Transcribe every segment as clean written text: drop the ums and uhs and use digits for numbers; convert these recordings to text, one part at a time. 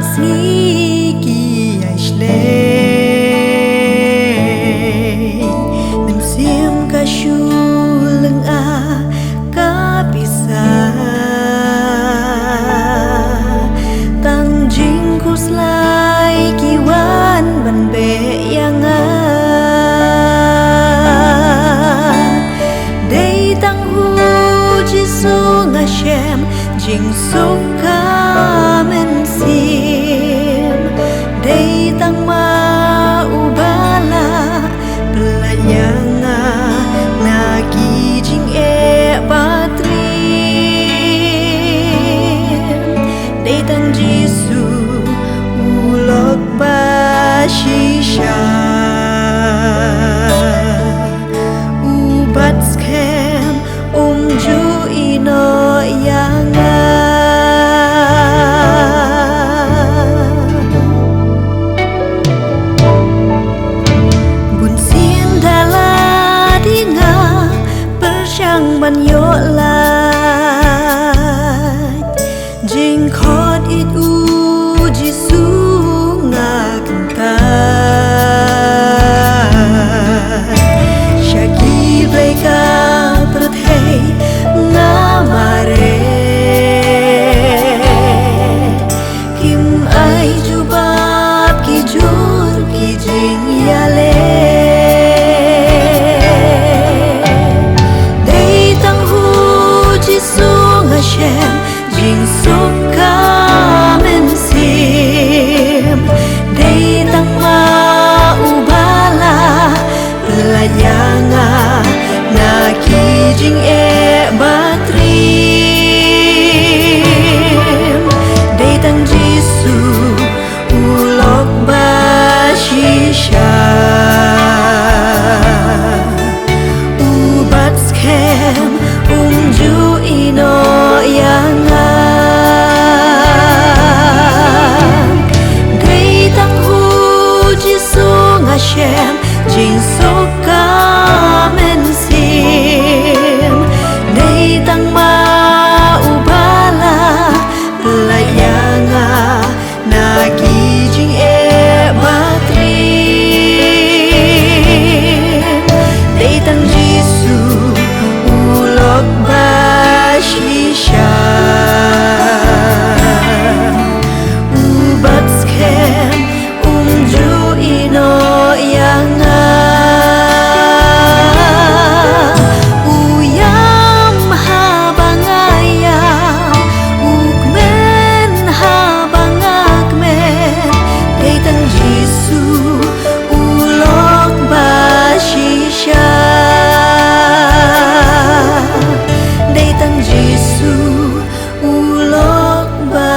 sniki ai slay nem sim ka shuleng a ka pisa tang jing ku slai ki wan ban be yang a dei tang hu ji su nga shem jing su ka men sim dei tang ma ubala pelayanga na ki jing e patrim dei tang jisu ulok ba shisha ubat scam ju ino yanga ban yo lai jing khot it u jisu nga kanta shaki bleka prathei nga mare kim ai jubab ki jur ki jing yale Hashem jing suk ka men sim dei tang ma ubala pelayanga na ki jing e batrim dei tang jisu ulok ba shisha ubat scam ju ino yanga dei tang hu jisu nga shem jing sok ka men sim dei tang ma ubala pelayanga na ki jing e batrim dei tang jisu ulok ba shisha ubat scam ju ino yanga uyam habangaya ukmen habangakmen dei tang jisu ulok ba shisha dei tang jisu ulok ba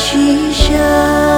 shisha